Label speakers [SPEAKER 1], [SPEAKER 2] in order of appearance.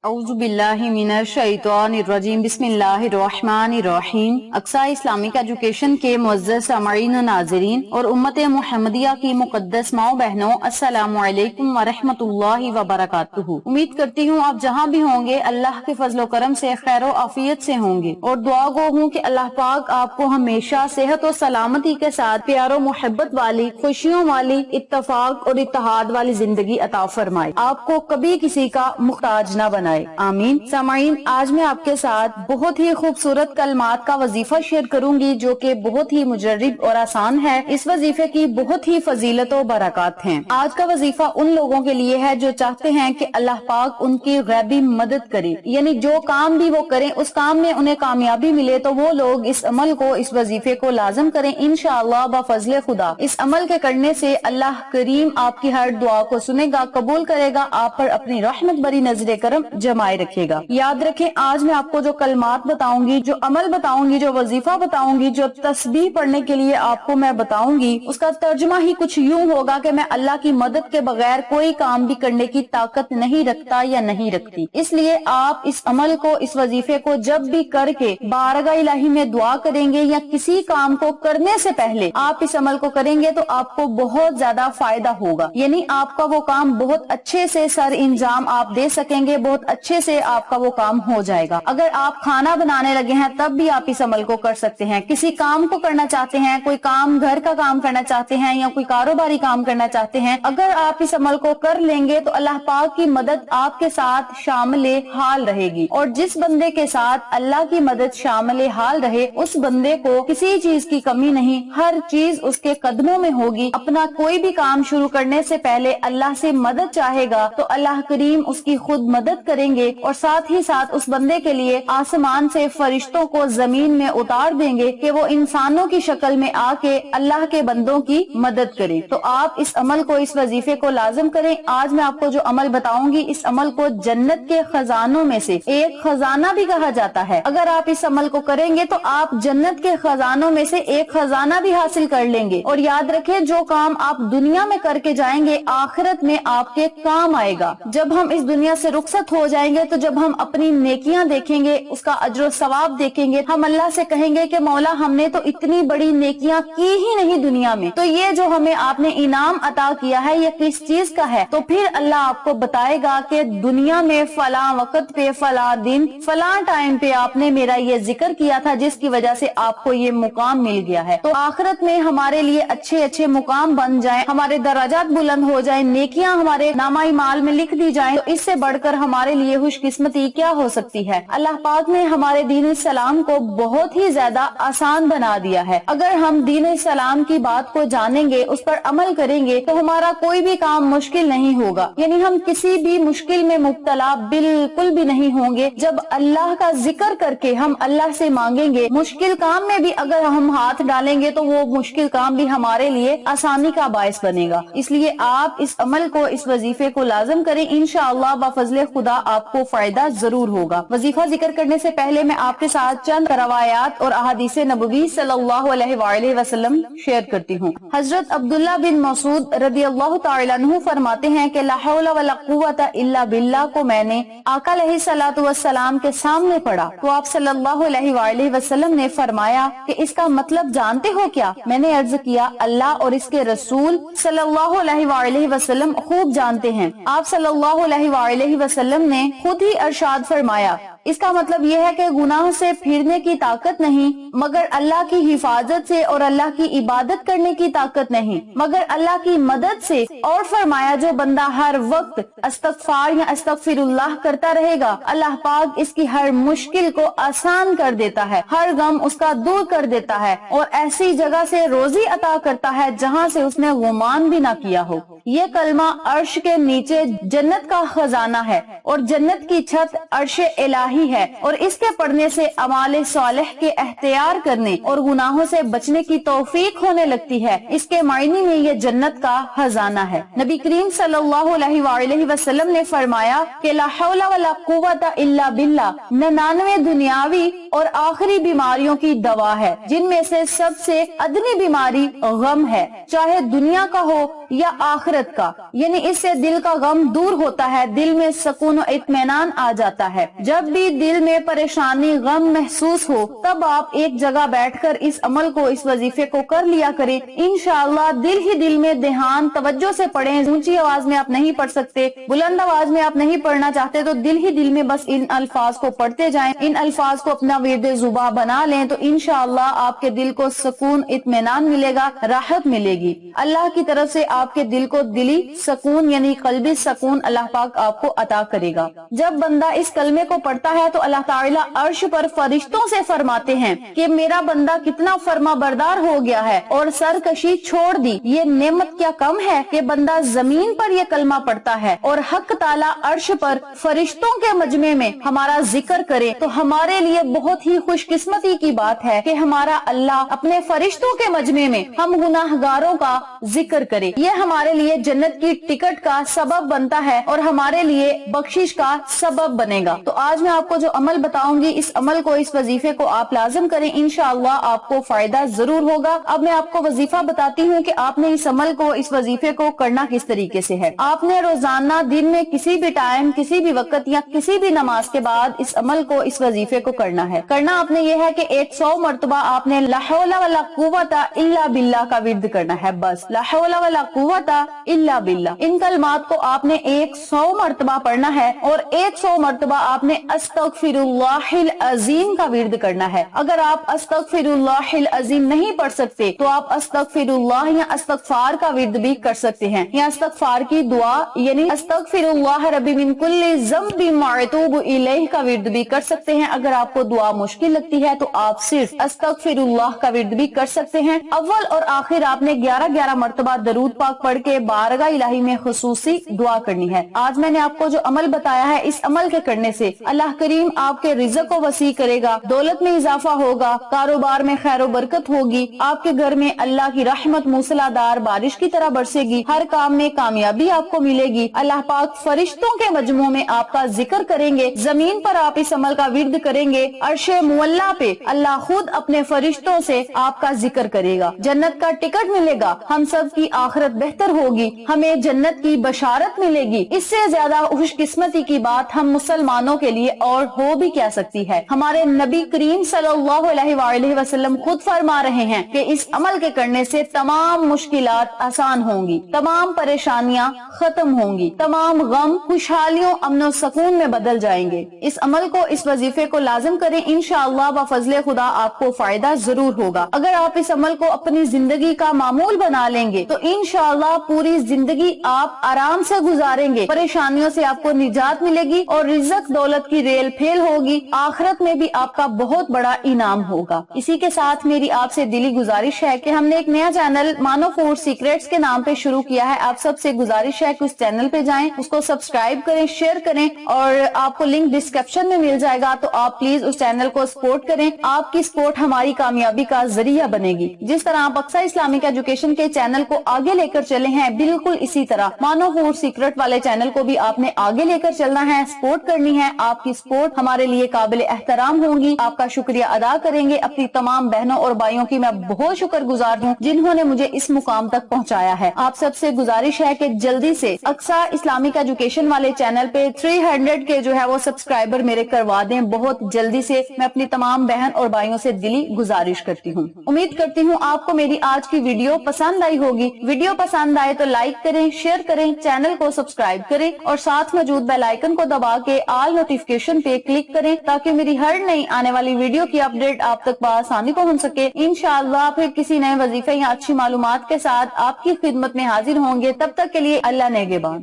[SPEAKER 1] اعوذ باللہ من الشیطان الرجیم بسم اللہ الرحمن الرحیم۔ اقصی اسلامک ایجوکیشن کے معزز سامعین و ناظرین اور امت محمدیہ کی مقدس ماؤں بہنوں، السلام علیکم ورحمۃ اللہ وبرکاتہ۔ امید کرتی ہوں آپ جہاں بھی ہوں گے اللہ کے فضل و کرم سے خیر و عافیت سے ہوں گے، اور دعا گو ہوں کہ اللہ پاک آپ کو ہمیشہ صحت و سلامتی کے ساتھ پیار و محبت والی، خوشیوں والی، اتفاق اور اتحاد والی زندگی عطا فرمائے، آپ کو کبھی کسی کا محتاج نہ بنائے، آمین۔ سامعین، آج میں آپ کے ساتھ بہت ہی خوبصورت کلمات کا وظیفہ شیئر کروں گی جو کہ بہت ہی مجرب اور آسان ہے۔ اس وظیفے کی بہت ہی فضیلت و برکات ہیں۔ آج کا وظیفہ ان لوگوں کے لیے ہے جو چاہتے ہیں کہ اللہ پاک ان کی غیبی مدد کرے، یعنی جو کام بھی وہ کریں اس کام میں انہیں کامیابی ملے، تو وہ لوگ اس عمل کو، اس وظیفے کو لازم کریں انشاءاللہ بفضل خدا۔ اس عمل کے کرنے سے اللہ کریم آپ کی ہر دعا کو سنے گا، قبول کرے گا، آپ پر اپنی رحمت بری نظر کرم جمائے رکھے گا۔ یاد رکھیں، آج میں آپ کو جو کلمات بتاؤں گی، جو عمل بتاؤں گی، جو وظیفہ بتاؤں گی، جو تسبیح پڑھنے کے لیے آپ کو میں بتاؤں گی، اس کا ترجمہ ہی کچھ یوں ہوگا کہ میں اللہ کی مدد کے بغیر کوئی کام بھی کرنے کی طاقت نہیں رکھتا یا نہیں رکھتی۔ اس لیے آپ اس عمل کو، اس وظیفے کو جب بھی کر کے بارگاہ الہی میں دعا کریں گے یا کسی کام کو کرنے سے پہلے آپ اس عمل کو کریں گے تو آپ کو بہت زیادہ فائدہ ہوگا، یعنی آپ کا وہ کام بہت اچھے سے سر انجام آپ دے سکیں گے، بہت اچھے سے آپ کا وہ کام ہو جائے گا۔ اگر آپ کھانا بنانے لگے ہیں تب بھی آپ اس عمل کو کر سکتے ہیں، کسی کام کو کرنا چاہتے ہیں، کوئی کام گھر کا کام کرنا چاہتے ہیں یا کوئی کاروباری کام کرنا چاہتے ہیں، اگر آپ اس عمل کو کر لیں گے تو اللہ پاک کی مدد آپ کے ساتھ شامل حال رہے گی، اور جس بندے کے ساتھ اللہ کی مدد شامل حال رہے اس بندے کو کسی چیز کی کمی نہیں، ہر چیز اس کے قدموں میں ہوگی۔ اپنا کوئی بھی کام شروع کرنے سے پہلے اللہ سے مدد چاہے گا تو اللہ کریم اس کی خود مدد کریں گے، اور ساتھ ہی ساتھ اس بندے کے لیے آسمان سے فرشتوں کو زمین میں اتار دیں گے کہ وہ انسانوں کی شکل میں آ کے اللہ کے بندوں کی مدد کریں۔ تو آپ اس عمل کو، اس وظیفے کو لازم کریں۔ آج میں آپ کو جو عمل بتاؤں گی، اس عمل کو جنت کے خزانوں میں سے ایک خزانہ بھی کہا جاتا ہے۔ اگر آپ اس عمل کو کریں گے تو آپ جنت کے خزانوں میں سے ایک خزانہ بھی حاصل کر لیں گے، اور یاد رکھیں جو کام آپ دنیا میں کر کے جائیں گے آخرت میں آپ کے کام آئے گا۔ جب ہم اس دنیا سے رخصت ہو جائیں گے تو جب ہم اپنی نیکیاں دیکھیں گے، اس کا اجر و ثواب دیکھیں گے، ہم اللہ سے کہیں گے کہ مولا ہم نے تو اتنی بڑی نیکیاں کی ہی نہیں دنیا میں، تو یہ جو ہمیں آپ نے انعام عطا کیا ہے یہ کس چیز کا ہے؟ تو پھر اللہ آپ کو بتائے گا کہ دنیا میں فلاں وقت پہ، فلاں دن، فلاں ٹائم پہ آپ نے میرا یہ ذکر کیا تھا جس کی وجہ سے آپ کو یہ مقام مل گیا ہے۔ تو آخرت میں ہمارے لیے اچھے اچھے مقام بن جائیں، ہمارے درجات بلند ہو جائیں، نیکیاں ہمارے نامہ اعمال میں لکھ دی جائیں، تو اس سے بڑھ کر ہمارے لیے خوش قسمتی کیا ہو سکتی ہے؟ اللہ پاک نے ہمارے دین اسلام کو بہت ہی زیادہ آسان بنا دیا ہے۔ اگر ہم دین اسلام کی بات کو جانیں گے، اس پر عمل کریں گے تو ہمارا کوئی بھی کام مشکل نہیں ہوگا، یعنی ہم کسی بھی مشکل میں مبتلا بالکل بھی نہیں ہوں گے۔ جب اللہ کا ذکر کر کے ہم اللہ سے مانگیں گے، مشکل کام میں بھی اگر ہم ہاتھ ڈالیں گے تو وہ مشکل کام بھی ہمارے لیے آسانی کا باعث بنے گا۔ اس لیے آپ اس عمل کو، اس وظیفے کو لازم کریں، انشاءاللہ بفضل خدا آپ کو فائدہ ضرور ہوگا۔ وظیفہ ذکر کرنے سے پہلے میں آپ کے ساتھ چند روایات اور احادیث نبوی صلی اللہ علیہ وآلہ وسلم شیئر کرتی ہوں۔ حضرت عبداللہ بن مسعود رضی اللہ تعالیٰ عنہ فرماتے ہیں کہ لا حول ولا قوت الا باللہ کو میں نے آقا علیہ الصلوۃ والسلام کے سامنے پڑھا تو آپ صلی اللہ علیہ وآلہ وسلم نے فرمایا کہ اس کا مطلب جانتے ہو کیا؟ میں نے عرض کیا اللہ اور اس کے رسول صلی اللہ علیہ وآلہ وسلم خوب جانتے ہیں۔ آپ صلی اللہ علیہ وآلہ وسلم نے خود ہی ارشاد فرمایا اس کا مطلب یہ ہے کہ گناہ سے پھرنے کی طاقت نہیں مگر اللہ کی حفاظت سے، اور اللہ کی عبادت کرنے کی طاقت نہیں مگر اللہ کی مدد سے، اور فرمایا جو بندہ ہر وقت استغفار یا استغفر اللہ کرتا رہے گا اللہ پاک اس کی ہر مشکل کو آسان کر دیتا ہے، ہر غم اس کا دور کر دیتا ہے، اور ایسی جگہ سے روزی عطا کرتا ہے جہاں سے اس نے گمان بھی نہ کیا ہو۔ یہ کلمہ عرش کے نیچے جنت کا خزانہ ہے، اور جنت کی چھت عرش الہی ہے، اور اس کے پڑھنے سے اعمال صالح کے اختیار کرنے اور گناہوں سے بچنے کی توفیق ہونے لگتی ہے۔ اس کے معنی میں یہ جنت کا خزانہ ہے۔ نبی کریم صلی اللہ علیہ وآلہ وسلم نے فرمایا کہ لا حول ولا قوت الا باللہ، 99 دنیاوی اور آخری بیماریوں کی دوا ہے، جن میں سے سب سے ادنی بیماری غم ہے، چاہے دنیا کا ہو یا آخرت کا، یعنی اس سے دل کا غم دور ہوتا ہے، دل میں سکون و اطمینان آ جاتا ہے۔ جب بھی دل میں پریشانی غم محسوس ہو تب آپ ایک جگہ بیٹھ کر اس عمل کو، اس وظیفے کو کر لیا کریں، انشاءاللہ دل ہی دل میں دھیان توجہ سے پڑھیں۔ اونچی آواز میں آپ نہیں پڑھ سکتے، بلند آواز میں آپ نہیں پڑھنا چاہتے تو دل ہی دل میں بس ان الفاظ کو پڑھتے جائیں، ان الفاظ کو اپنا ورد زباں بنا لیں تو انشاءاللہ آپ کے دل کو سکون اطمینان ملے گا، راحت ملے گی۔ اللہ کی طرف سے آپ کے دل کو دلی سکون یعنی قلبی سکون اللہ پاک آپ کو عطا کرے گا۔ جب بندہ اس کلمے کو پڑھتا ہے تو اللہ تعالیٰ عرش پر فرشتوں سے فرماتے ہیں کہ میرا بندہ کتنا فرما بردار ہو گیا ہے اور سرکشی چھوڑ دی، یہ نعمت کیا کم ہے کہ بندہ زمین پر یہ کلمہ پڑھتا ہے اور حق تعالیٰ عرش پر فرشتوں کے مجمع میں ہمارا ذکر کرے، تو ہمارے لیے بہت ہی خوش قسمتی کی بات ہے کہ ہمارا اللہ اپنے فرشتوں کے مجمع میں ہم گناہگاروں کا ذکر کرے۔ یہ ہمارے لیے جنت کی ٹکٹ کا سبب بنتا ہے اور ہمارے لیے بخشش کا سبب بنے گا۔ تو آج میں آپ کو جو عمل بتاؤں گی، اس عمل کو، اس وظیفے کو آپ لازم کریں، انشاءاللہ آپ کو فائدہ ضرور ہوگا۔ اب میں آپ کو وظیفہ بتاتی ہوں کہ آپ نے اس عمل کو، اس وظیفے کو کرنا کس طریقے سے ہے۔ آپ نے روزانہ دن میں کسی بھی ٹائم، کسی بھی وقت یا کسی بھی نماز کے بعد اس عمل کو، اس وظیفے کو کرنا ہے۔ کرنا آپ نے یہ ہے کہ 100 مرتبہ آپ نے لا حول ولا قوت الا باللہ کا ورد کرنا ہے، بس لا حول ولا قوت الا باللہ۔ ان کلمات کو آپ نے 100 مرتبہ پڑھنا ہے اور 100 مرتبہ آپ نے استغفر اللہ العظیم کا ورد کرنا ہے۔ اگر آپ استغفر اللہ العظیم نہیں پڑھ سکتے تو آپ استغفر اللہ یا استغفار کا ورد بھی کر سکتے ہیں، یا استغفار کی دعا یعنی استغفر اللہ ربی من کل ذنب واتوب الیہ کا ورد بھی کر سکتے ہیں۔ اگر آپ کو دعا مشکل لگتی ہے تو آپ صرف استغفر اللہ کا ورد بھی کر سکتے ہیں۔ اول اور آخر آپ نے 11 مرتبہ درود پاک پڑھ کے بارگاہ الہی میں خصوصی دعا کرنی ہے۔ آج میں نے آپ کو جو عمل بتایا ہے، اس عمل کے کرنے سے اللہ کریم آپ کے رزق کو وسیع کرے گا، دولت میں اضافہ ہوگا، کاروبار میں خیر و برکت ہوگی، آپ کے گھر میں اللہ کی رحمت موسلادھار بارش کی طرح برسے گی، ہر کام میں کامیابی آپ کو ملے گی۔ اللہ پاک فرشتوں کے مجموع میں آپ کا ذکر کریں گے، زمین پر آپ اس عمل کا ورد کریں گے، عرش معلیٰ پہ اللہ خود اپنے فرشتوں سے آپ کا ذکر کرے گا، جنت کا ٹکٹ ملے گا، ہم سب کی آخرت بہتر ہوگی، ہمیں جنت کی بشارت ملے گی۔ اس سے زیادہ خوش قسمتی کی بات ہم مسلمانوں کے لیے اور ہو بھی کیا سکتی ہے۔ ہمارے نبی کریم صلی اللہ علیہ وآلہ وسلم خود فرما رہے ہیں کہ اس عمل کے کرنے سے تمام مشکلات آسان ہوں گی، تمام پریشانیاں ختم ہوں گی، تمام غم خوشحالیوں امن و سکون میں بدل جائیں گے۔ اس عمل کو، اس وظیفے کو لازم کریں، انشاءاللہ بفضل خدا آپ کو فائدہ ضرور ہوگا۔ اگر آپ اس عمل کو اپنی زندگی کا معمول بنا لیں گے تو انشاءاللہ پوری زندگی آپ آرام سے گزاریں گے، پریشانیوں سے آپ کو نجات ملے گی اور رزق دولت کی ریل پھیل ہوگی، آخرت میں بھی آپ کا بہت بڑا انعام ہوگا۔ اسی کے ساتھ میری آپ سے دلی گزارش ہے کہ ہم نے ایک نیا چینل مانو فوڈ سیکریٹس کے نام پہ شروع کیا ہے۔ آپ سب سے گزارش ہے کہ اس چینل پہ جائیں، اس کو سبسکرائب کریں، شیئر کریں اور آپ کو لنک ڈسکرپشن میں مل جائے گا، تو آپ پلیز اس چینل کو سپورٹ کریں۔ آپ کی سپورٹ ہماری کامیابی کا ذریعہ بنے گی۔ جس طرح آپ اقصی اسلامک ایجوکیشن کے چینل کو آگے لے کر چلے ہیں، بالکل اسی طرح مانو فوڈ سیکرٹ والے چینل کو بھی آپ نے آگے لے کر چلنا ہے، سپورٹ کرنی ہے۔ آپ کی سپورٹ ہمارے لیے قابل احترام ہوگی، آپ کا شکریہ ادا کریں گے۔ اپنی تمام بہنوں اور بھائیوں کی میں بہت شکر گزار ہوں جنہوں نے مجھے اس مقام تک پہنچایا ہے۔ آپ سب سے گزارش ہے کہ جلدی سے اقصی اسلامک ایجوکیشن والے چینل پہ 300 کے جو ہے وہ سبسکرائبر میرے کروا دیں، بہت جلدی سے۔ میں اپنی تمام بہن اور بھائیوں سے دلی گزارش کرتی ہوں۔ امید کرتی ہوں آپ کو میری آج کی ویڈیو پسند آئی ہوگی۔ ویڈیو پسند آئے تو لائک کریں، شیئر کریں، چینل کو سبسکرائب کریں اور ساتھ موجود بیل آئیکن کو دبا کے آل نوٹیفیکیشن پہ کلک کریں تاکہ میری ہر نئی آنے والی ویڈیو کی اپڈیٹ آپ تک بآسانی پہنچ سکے۔ انشاءاللہ پھر کسی نئے وظیفے یا اچھی معلومات کے ساتھ آپ کی خدمت میں حاضر ہوں گے۔ تب تک کے لیے اللہ نگہبان۔